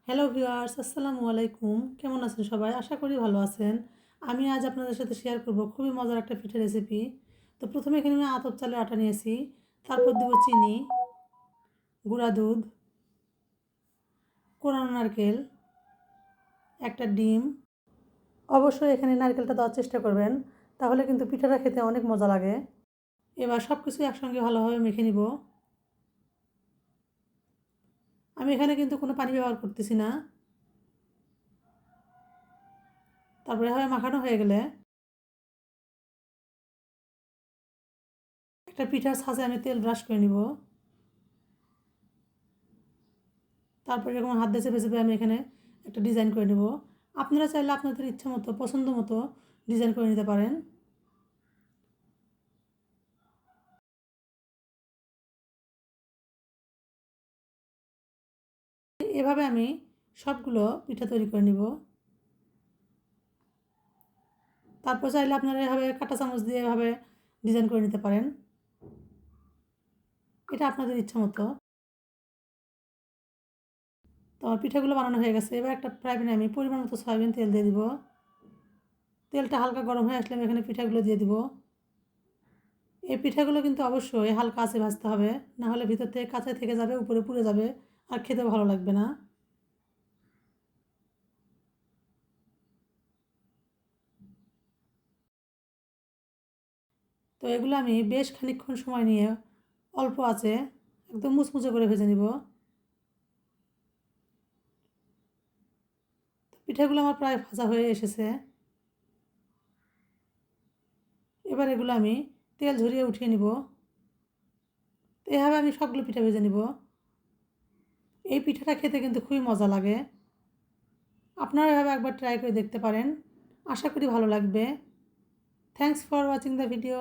Hello viewers, আসসালামু আলাইকুম। কেমন আছেন সবাই? আশা করি ভালো আছেন। আমি আজ আপনাদের সাথে শেয়ার করব খুবই মজার একটা পিঠা রেসিপি। তো প্রথমে এখানে আমি আতপ চালের আটা নিয়েছি, তারপর দেব চিনি, গুঁড়া দুধ, কোরানো নারকেল, একটা ডিম। অবশ্যই এখানে নারকেলটা দেওয়ার চেষ্টা করবেন, তাহলে কিন্তু পিঠাটা খেতে অনেক মজা লাগে। এবার সব কিছু একসঙ্গে ভালোভাবে মেখে নিব। আমি এখানে কিন্তু কোনো পানি ব্যবহার করতেছি না। তারপরে এভাবে মাখানো হয়ে গেলে একটা পিঠার ছাঁচে আমি তেল ব্রাশ করে নিব। তারপর এরকম হাত দিয়ে চেপে চেপে আমি এখানে একটা ডিজাইন করে নেব। আপনারা চাইলে আপনাদের ইচ্ছা মতো পছন্দ মতো ডিজাইন করে নিতে পারেন। এভাবে আমি সবগুলো পিঠা তৈরি করে নিব। তারপর চাইলে আপনারা এভাবে কাঁটা চামচ দিয়ে এভাবে ডিজাইন করে নিতে পারেন। এটা আপনাদের ইচ্ছা মতো। তো আমার পিঠাগুলো বানানো হয়ে গেছে। এবার একটা ফ্রাই প্যানে আমি পরিমাণ মতো সয়াবিন তেল দিয়ে দিব। তেলটা হালকা গরম হয়ে আসলে আমি এখানে পিঠাগুলো দিয়ে দিব। এই পিঠাগুলো কিন্তু অবশ্যই হালকা আঁচে ভাজতে হবে, না হলে ভিতর থেকে কাঁচা থেকে যাবে, উপরে পুড়ে যাবে, আর খেতে ভালো লাগবে না। তো এগুলো আমি বেশ খানিকক্ষণ সময় নিয়ে অল্প আঁচে একদম মুচমুচে করে ভেজে নিব। পিঠাগুলো আমার প্রায় ভাজা হয়ে এসেছে। এবার এগুলো আমি তেল ঝরিয়ে উঠিয়ে নিব। তো এভাবে আমি সবগুলো পিঠা ভেজে নিব। এই পিঠাটা খেতে কিন্তু খুবই মজা লাগে। আপনারা এভাবে একবার ট্রাই করে দেখতে পারেন। আশা করি ভালো লাগবে। Thanks for watching the video.